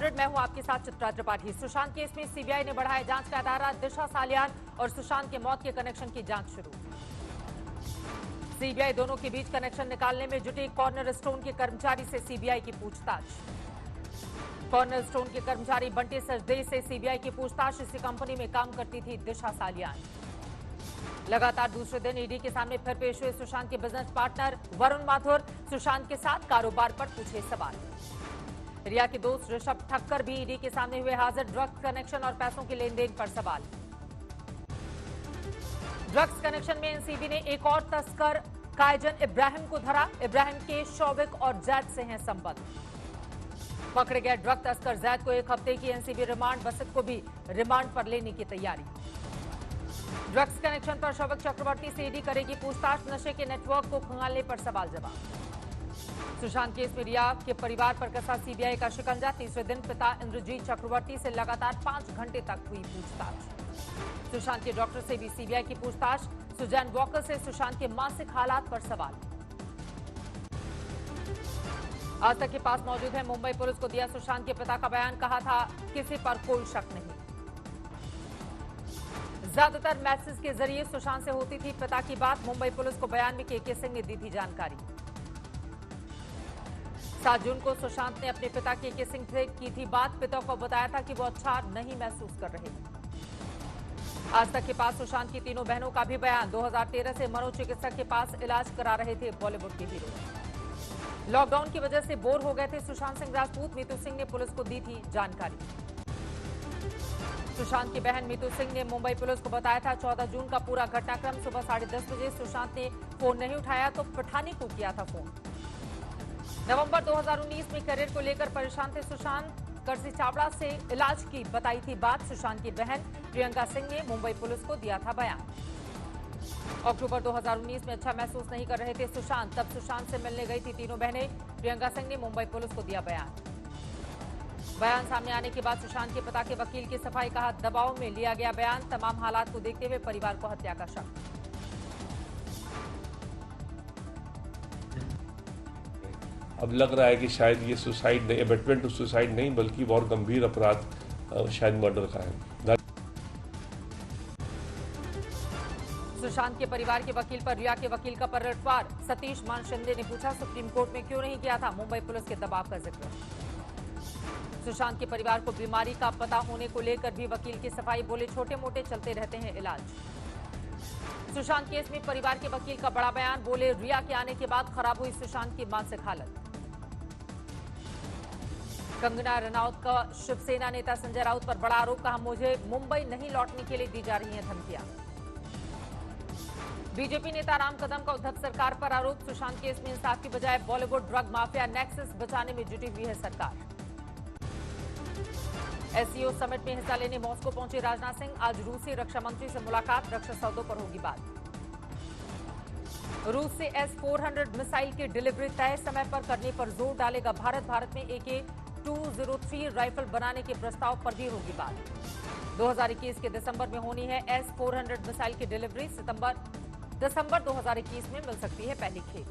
100 मैं हूं आपके साथ चित्रा त्रिपाठी। सुशांत केस में सीबीआई ने बढ़ाया जांच का दायरा। दिशा सालियान और सुशांत के मौत के कनेक्शन की जांच शुरू। सीबीआई दोनों के बीच कनेक्शन निकालने में जुटी। कॉर्नर स्टोन के कर्मचारी से सीबीआई की पूछताछ। कॉर्नर स्टोन के कर्मचारी बंटी सचदेव से सीबीआई की पूछताछ। इसी कंपनी में काम करती थी दिशा सालियान। लगातार दूसरे दिन ईडी के सामने फिर पेश हुए सुशांत के बिजनेस पार्टनर वरुण माथुर। सुशांत के साथ कारोबार पर पूछे सवाल। रिया के दोस्त ऋषभ ठक्कर भी ईडी के सामने हुए हाजिर। ड्रग्स कनेक्शन और पैसों के लेन देन पर सवाल। ड्रग्स कनेक्शन में एनसीबी ने एक और तस्कर कायजन इब्राहिम को धरा। इब्राहिम के शौविक और जैद से हैं संबंध। पकड़े गए ड्रग तस्कर जैद को 1 हफ्ते की एनसीबी रिमांड। बसित को भी रिमांड पर लेने की तैयारी। ड्रग्स कनेक्शन पर शौविक चक्रवर्ती से ईडी करेगी पूछताछ। नशे के नेटवर्क को खंगालने पर सवाल जवाब। सुशांत केस में रिया के परिवार पर कसा सीबीआई का शिकंजा। तीसरे दिन पिता इंद्रजीत चक्रवर्ती से लगातार 5 घंटे तक हुई पूछताछ। सुशांत के डॉक्टर से भी सीबीआई की पूछताछ। सुजैन वॉकर से सुशांत के मानसिक हालात पर सवाल। आज तक के पास मौजूद है मुंबई पुलिस को दिया सुशांत के पिता का बयान। कहा था किसी पर कोई शक नहीं। ज्यादातर मैसेज के जरिए सुशांत से होती थी पिता की बात। मुंबई पुलिस को बयान में के सिंह ने दी थी जानकारी। 7 जून को सुशांत ने अपने पिता के सिंह से की थी बात। पिता को बताया था कि वो अच्छा नहीं महसूस कर रहे थे। आज तक के पास सुशांत की तीनों बहनों का भी बयान। 2013 से मनोचिकित्सक के पास इलाज करा रहे थे बॉलीवुड के हीरो। लॉकडाउन की वजह से बोर हो गए थे सुशांत सिंह राजपूत। मीतू सिंह ने पुलिस को दी थी जानकारी। सुशांत की बहन मीतू सिंह ने मुंबई पुलिस को बताया था 14 जून का पूरा घटनाक्रम। सुबह 10:30 बजे सुशांत ने फोन नहीं उठाया तो पठानी को किया था फोन। नवंबर 2019 में करियर को लेकर परेशान थे सुशांत। कर्जी चावड़ा से इलाज की बताई थी बात। सुशांत की बहन प्रियंका सिंह ने मुंबई पुलिस को दिया था बयान। अक्टूबर 2019 में अच्छा महसूस नहीं कर रहे थे सुशांत। तब सुशांत से मिलने गई थी तीनों बहनें। प्रियंका सिंह ने मुंबई पुलिस को दिया बयान। बयान सामने आने के बाद सुशांत के पिता के वकील की सफाई। कहा दबाव में लिया गया बयान। तमाम हालात को देखते हुए परिवार को हत्या का शक। अब लग रहा है कि शायद ये सुसाइड नहीं, अबेटमेंट टू सुसाइड नहीं बल्कि बहुत गंभीर अपराध शायद मर्डर का है। सुशांत के परिवार के वकील पर रिया के वकील का पलटवार। सतीश मान शिंदे ने पूछा सुप्रीम कोर्ट में क्यों नहीं किया था मुंबई पुलिस के दबाव का जिक्र। सुशांत के परिवार को बीमारी का पता होने को लेकर भी वकील की सफाई। बोले छोटे मोटे चलते रहते हैं इलाज। सुशांत केस में परिवार के वकील का बड़ा बयान। बोले रिया के आने के बाद खराब हुई सुशांत की मानसिक हालत। कंगना रनौत का शिवसेना नेता संजय राउत पर बड़ा आरोप। कहा मुझे मुंबई नहीं लौटने के लिए दी जा रही हैं धमकियां। बीजेपी नेता राम कदम का उद्धव सरकार पर आरोप। सुशांत केस में इंसाफ की बजाय बॉलीवुड ड्रग माफिया नेक्सस बचाने में जुटी हुई है सरकार। एससीओ समिट में हिस्सा लेने मॉस्को पहुंचे राजनाथ सिंह। आज रूसी रक्षा मंत्री से मुलाकात। रक्षा सौदों पर होगी बात। रूस से S-400 मिसाइल की डिलीवरी तय समय पर करने पर जोर डालेगा भारत। भारत में AK-203 राइफल बनाने के प्रस्ताव पर भी होगी बात। 2021 के दिसंबर में होनी है S-400 मिसाइल की डिलीवरी। दिसंबर 2021 में मिल सकती है पहली खेप।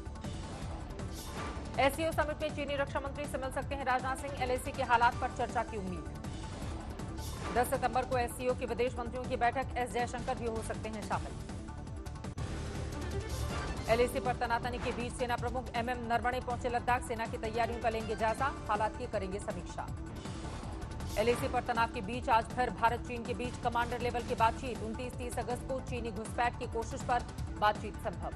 एससीओ समिट में चीनी रक्षा मंत्री से मिल सकते हैं राजनाथ सिंह। LAC के हालात पर चर्चा की उम्मीद। 10 सितंबर को एससीओ के विदेश मंत्रियों की बैठक। एस जयशंकर भी हो सकते हैं शामिल। LAC पर तनातनी के बीच सेना प्रमुख MM नरवणे पहुंचे लद्दाख। सेना की तैयारियों का लेंगे जायजा। हालात की करेंगे समीक्षा। LAC पर तनाव के बीच आज फिर भारत चीन के बीच कमांडर लेवल की बातचीत। 29-30 अगस्त को चीनी घुसपैठ की कोशिश पर बातचीत संभव।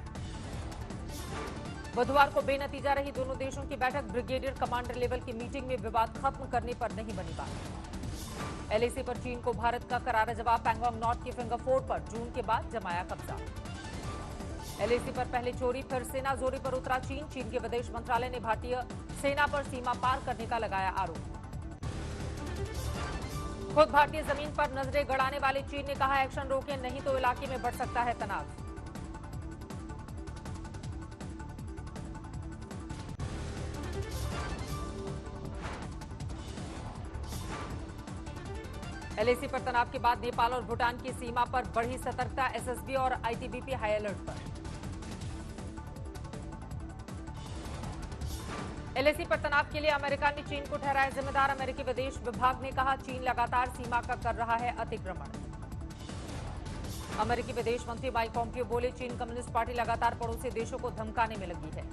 बुधवार को बेनतीजा रही दोनों देशों की बैठक। ब्रिगेडियर कमांडर लेवल की मीटिंग में विवाद खत्म करने पर नहीं बनी बात। LAC पर चीन को भारत का करारा जवाब। पैंगोंग नॉर्थ के फिंगर फोर्ट पर जून के बाद जमाया कब्जा। LAC पर पहले चोरी फिर सेना जोरी पर उतरा चीन। चीन के विदेश मंत्रालय ने भारतीय सेना पर सीमा पार करने का लगाया आरोप। खुद भारतीय जमीन पर नजरें गड़ाने वाले चीन ने कहा एक्शन रोकें नहीं तो इलाके में बढ़ सकता है तनाव। LAC पर तनाव के बाद नेपाल और भूटान की सीमा पर बढ़ी सतर्कता। SSB और ITBP हाई अलर्ट पर। एलएसी पर तनाव के लिए अमेरिका ने चीन को ठहराया जिम्मेदार। अमेरिकी विदेश विभाग ने कहा चीन लगातार सीमा का कर रहा है अतिक्रमण। अमेरिकी विदेश मंत्री माइक पॉम्पियो बोले चीन कम्युनिस्ट पार्टी लगातार पड़ोसी देशों को धमकाने में लगी है।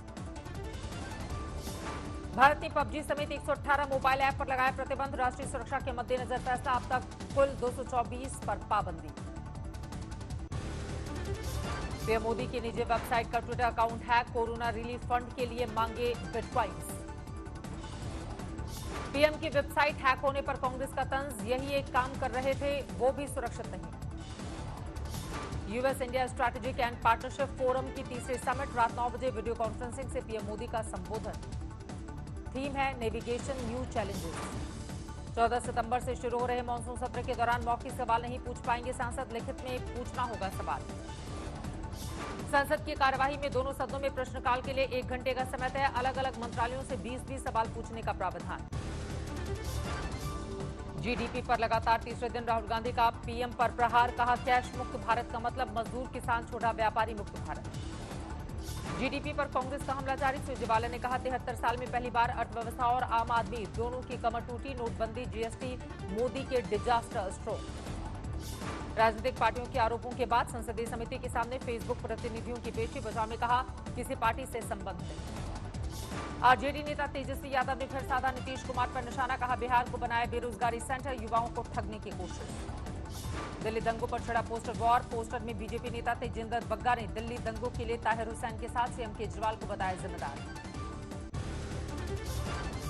भारत ने पबजी समेत 118 मोबाइल ऐप पर लगाया प्रतिबंध। राष्ट्रीय सुरक्षा के मद्देनजर फैसला। अब तक कुल 224 पर पाबंदी। पीएम मोदी की निजी वेबसाइट का Twitter account hack. Corona relief fund के लिए मांगे बिटकॉइंस। पीएम की वेबसाइट हैक होने पर कांग्रेस का तंज। यही एक काम कर रहे थे, वो भी सुरक्षित नहीं। US India strategic and partnership forum की तीसरी समिट। रात 9 बजे वीडियो कॉन्फ्रेंसिंग से पीएम मोदी का संबोधन। थीम है नेविगेशन न्यू चैलेंजेस। 14 सितंबर से शुरू हो रहे मानसून सत्र के दौरान मौखिक सवाल नहीं पूछ पाएंगे सांसद। लिखित में पूछना होगा सवाल। संसद की कार्यवाही में दोनों सदनों में प्रश्नकाल के लिए 1 घंटे का समय तय। अलग अलग मंत्रालयों से 20-20 सवाल पूछने का प्रावधान। जीडीपी पर लगातार तीसरे दिन राहुल गांधी का पीएम पर प्रहार। कहा कैश मुक्त भारत का मतलब मजदूर किसान छोटा व्यापारी मुक्त भारत। जीडीपी पर कांग्रेस का हमला जारी। सुरजेवाला ने कहा 73 साल में पहली बार अर्थव्यवस्था और आम आदमी दोनों की कमर टूटी। नोटबंदी, जीएसटी, मोदी के डिजास्टर स्ट्रोक। राजनीतिक पार्टियों के आरोपों के बाद संसदीय समिति के सामने फेसबुक प्रतिनिधियों की पेशी। बचाव में कहा किसी पार्टी से संबंध नहीं। आरजेडी नेता तेजस्वी यादव ने फिर साधा नीतीश कुमार पर निशाना। कहा बिहार को बनाया बेरोजगारी सेंटर, युवाओं को ठगने की कोशिश। दिल्ली दंगों पर छिड़ा पोस्टर वॉर। पोस्टर में बीजेपी नेता तेजिंदर बग्गा ने दिल्ली दंगों के लिए ताहिर हुसैन के साथ सीएम केजरीवाल को बताया जिम्मेदार।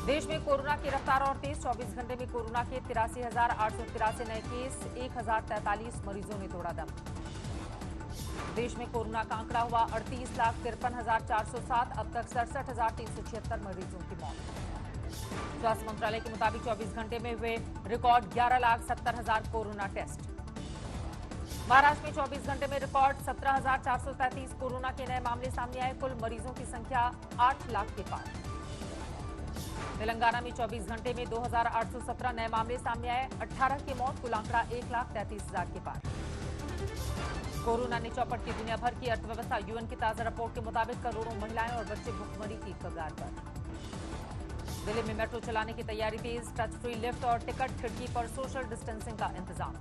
देश में कोरोना की रफ्तार और तेज। 24 घंटे में कोरोना के 83,883 नए केस। 1,043 मरीजों ने तोड़ा दम। देश में कोरोना का आंकड़ा हुआ 38,53,407। अब तक 67,376 मरीजों की मौत। स्वास्थ्य मंत्रालय के मुताबिक 24 घंटे में हुए रिकॉर्ड 11,70,000 कोरोना टेस्ट। महाराष्ट्र में 24 घंटे में रिकॉर्ड 17,433 कोरोना के नए मामले सामने आए। कुल मरीजों की संख्या 8 लाख के पार। तेलंगाना में 24 घंटे में 2,817 नए मामले सामने आए। 18 की मौत। कुल आंकड़ा 1,33,000 के पार। कोरोना ने चौपट की दुनिया भर की अर्थव्यवस्था। यूएन की ताजा रिपोर्ट के मुताबिक करोड़ों महिलाएं और बच्चे भुखमरी की कगार पर। दिल्ली में मेट्रो चलाने की तैयारी तेज। टच फ्री लिफ्ट और टिकट खिड़की पर सोशल डिस्टेंसिंग का इंतजाम।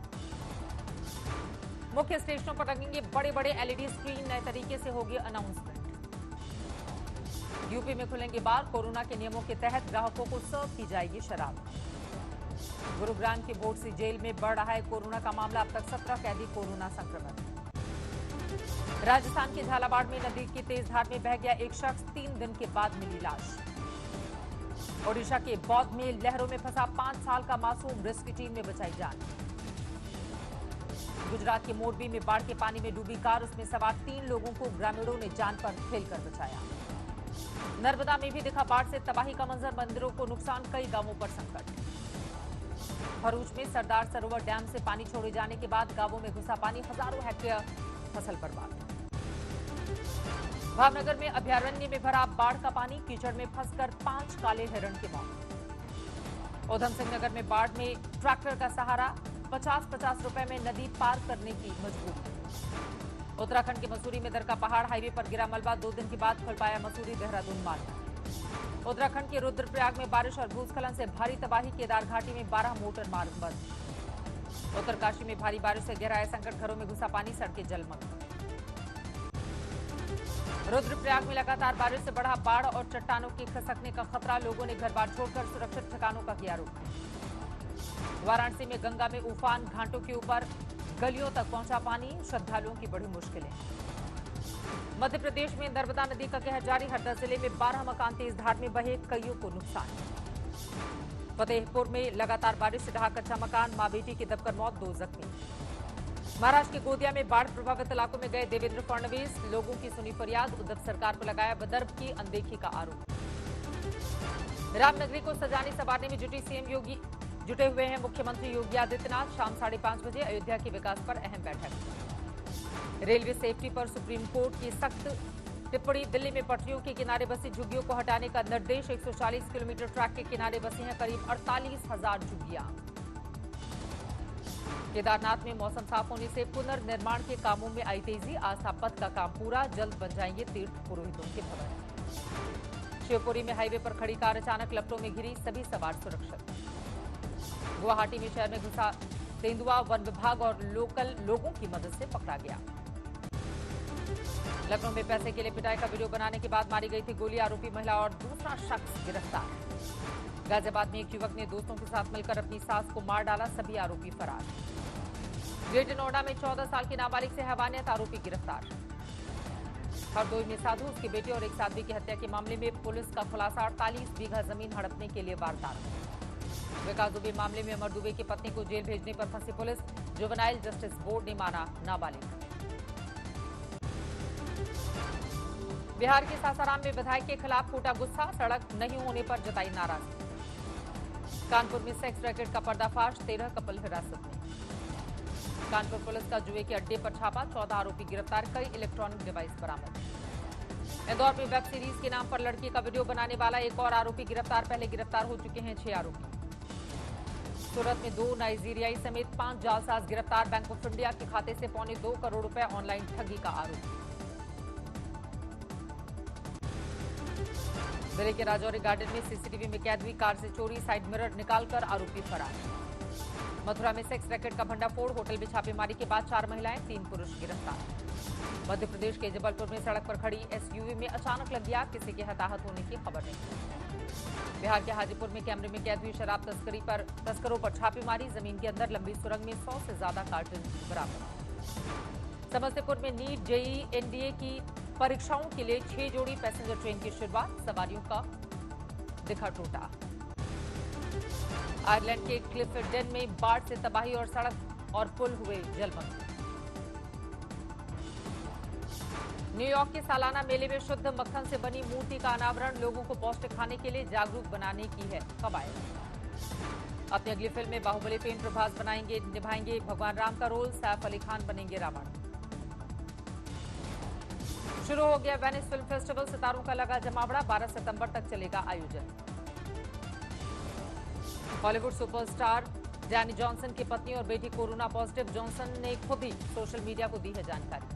मुख्य स्टेशनों पर लगेंगे बड़े बड़े एलईडी स्क्रीन। नए तरीके से होगी अनाउंसमेंट। यूपी में खुलेंगे बार। कोरोना के नियमों के तहत ग्राहकों को सर्व की जाएगी शराब। गुरुग्राम की बोर्ड जेल में बढ़ रहा है कोरोना का मामला। अब तक 17 कैदी कोरोना संक्रमित। राजस्थान के झालावाड़ में नदी की तेज धार में बह गया एक शख्स। 3 दिन के बाद मिली लाश। ओडिशा के बौद्ध में लहरों में फंसा 5 साल का मासूम। रेस्क्यू टीम ने बचाई जान। गुजरात के मोरबी में बाढ़ के पानी में डूबी कार। उसमें सवार 3 लोगों को ग्रामीणों ने जान पर खेलकर बचाया। नर्मदा में भी दिखा बाढ़ से तबाही का मंजर। मंदिरों को नुकसान, कई गांवों पर संकट। भरूच में सरदार सरोवर डैम से पानी छोड़े जाने के बाद गांवों में घुसा पानी। हजारों हेक्टेयर फसल बर्बाद। भावनगर में अभयारण्य में भरा बाढ़ का पानी। कीचड़ में फंसकर 5 काले हिरण की मौत। उधम सिंह नगर में बाढ़ में ट्रैक्टर का सहारा। 50-50 रुपए में नदी पार करने की मजबूरी। उत्तराखंड के मसूरी में दरका पहाड़। हाईवे पर गिरा मलबा। 2 दिन के बाद खुल पाया मसूरी देहरादून मार्ग। उत्तराखंड के रुद्रप्रयाग में बारिश और भूस्खलन से भारी तबाही। केदार घाटी में 12 मोटर मार्ग बंद। उत्तरकाशी में भारी बारिश से गहराया संकट। घरों में घुसा पानी, सड़कें जलमग्न। रुद्रप्रयाग में लगातार बारिश से बढ़ा बाढ़ और चट्टानों के खसकने का खतरा। लोगों ने घर बार छोड़कर सुरक्षित ठिकानों का किया रुख। वाराणसी में गंगा में उफान। घाटों के ऊपर गलियों तक पहुंचा पानी। श्रद्धालुओं की बड़ी मुश्किलें। मध्य प्रदेश में नर्मदा नदी का कहर जारी। हरदा जिले में 12 मकान तेज धार में बहे, कईयों को नुकसान। फतेहपुर में लगातार बारिश से ढहा कच्चा मकान। मां बेटी की दबकर मौत, 2 जख्मी। महाराष्ट्र के गोदिया में बाढ़ प्रभावित इलाकों में गए देवेंद्र फडणवीस। लोगों की सुनी फरियाद। उद्धव सरकार पर लगाया विदर्भ की अनदेखी का आरोप। रामनगरी को सजाने संवारने में जुटे हुए हैं मुख्यमंत्री योगी आदित्यनाथ। शाम 5:30 बजे अयोध्या के विकास पर अहम बैठक। रेलवे सेफ्टी पर सुप्रीम कोर्ट की सख्त टिप्पणी। दिल्ली में पटरियों के किनारे बसी झुग्गियों को हटाने का निर्देश। 140 किलोमीटर ट्रैक के किनारे बसी हैं करीब 48,000 झुग्गियां। केदारनाथ में मौसम साफ होने से पुनर्निर्माण के कामों में आई तेजी। आस्था पथ का काम पूरा। जल्द बन जाएंगे तीर्थ पुरोहितों के भवन। शिवपुरी में हाईवे पर खड़ी कार अचानक लपटों में घिरी, सभी सवार सुरक्षित। गुवाहाटी में शहर में घुसा तेंदुआ, वन विभाग और लोकल लोगों की मदद से पकड़ा गया। लखनऊ में पैसे के लिए पिटाई का वीडियो बनाने के बाद मारी गई थी गोली, आरोपी महिला और दूसरा शख्स गिरफ्तार। गाजियाबाद में एक युवक ने दोस्तों के साथ मिलकर अपनी सास को मार डाला, सभी आरोपी फरार। ग्रेटर नोएडा में 14 साल की नाबालिग से हैवानियत, आरोपी गिरफ्तार। हरदोई में साधु, उसके बेटे और एक साध्वी की हत्या के मामले में पुलिस का खुलासा, 48 बीघा जमीन हड़पने के लिए वारदात। विकास दुबे मामले में अमर दुबे की पत्नी को जेल भेजने पर फंसी पुलिस, जुवेनाइल जस्टिस बोर्ड ने माना नाबालिग। बिहार के सासाराम में विधायक के खिलाफ फूटा गुस्सा, सड़क नहीं होने पर जताई नाराजगी। कानपुर में सेक्स रैकेट का पर्दाफाश, 13 कपल हिरासत में। कानपुर पुलिस का जुए के अड्डे पर छापा, 14 आरोपी गिरफ्तार, कई इलेक्ट्रॉनिक डिवाइस बरामद। इंदौर में वेब सीरीज के नाम पर लड़की का वीडियो बनाने वाला एक और आरोपी गिरफ्तार, पहले गिरफ्तार हो चुके हैं 6 आरोपी। सूरत में 2 नाइजीरियाई समेत 5 जालसाज गिरफ्तार, बैंक ऑफ इंडिया के खाते से 2.25 करोड़ रुपए ऑनलाइन ठगी का आरोप। जिले के राजौरी गार्डन में सीसीटीवी में कैद हुई कार से चोरी, साइड मिरर निकालकर आरोपी फरार। मथुरा में सेक्स रैकेट का भंडाफोड़, होटल में छापेमारी के बाद 4 महिलाएं 3 पुरुष गिरफ्तार। मध्य प्रदेश के जबलपुर में सड़क पर खड़ी एसयूवी में अचानक लगी आग, किसी के हताहत होने की खबर नहीं। बिहार के हाजीपुर में कैमरे में कैद हुई शराब तस्करों पर छापेमारी, जमीन के अंदर लंबी सुरंग में 100 से ज्यादा कार्टन बरामद। समस्तीपुर में नीट, जेईई, एनडीए की परीक्षाओं के लिए 6 जोड़ी पैसेंजर ट्रेन की शुरुआत, सवारियों का दिखा टूटा। आयरलैंड के क्लिफर्डन में बाढ़ से तबाही और सड़क और पुल हुए जलमग्न। न्यूयॉर्क के सालाना मेले में शुद्ध मक्खन से बनी मूर्ति का अनावरण, लोगों को पौष्टिक खाने के लिए जागरूक बनाने की है कवायद। अपनी अगली फिल्म में बाहुबली फेम प्रभास निभाएंगे भगवान राम का रोल, सैफ अली खान बनेंगे रावण। शुरू हो गया वेनिस फिल्म फेस्टिवल, सितारों का लगा जमावड़ा, 12 सितंबर तक चलेगा आयोजन। बॉलीवुड सुपरस्टार डैनी जॉनसन की पत्नी और बेटी कोरोना पॉजिटिव, जॉनसन ने खुद ही सोशल मीडिया को दी है जानकारी।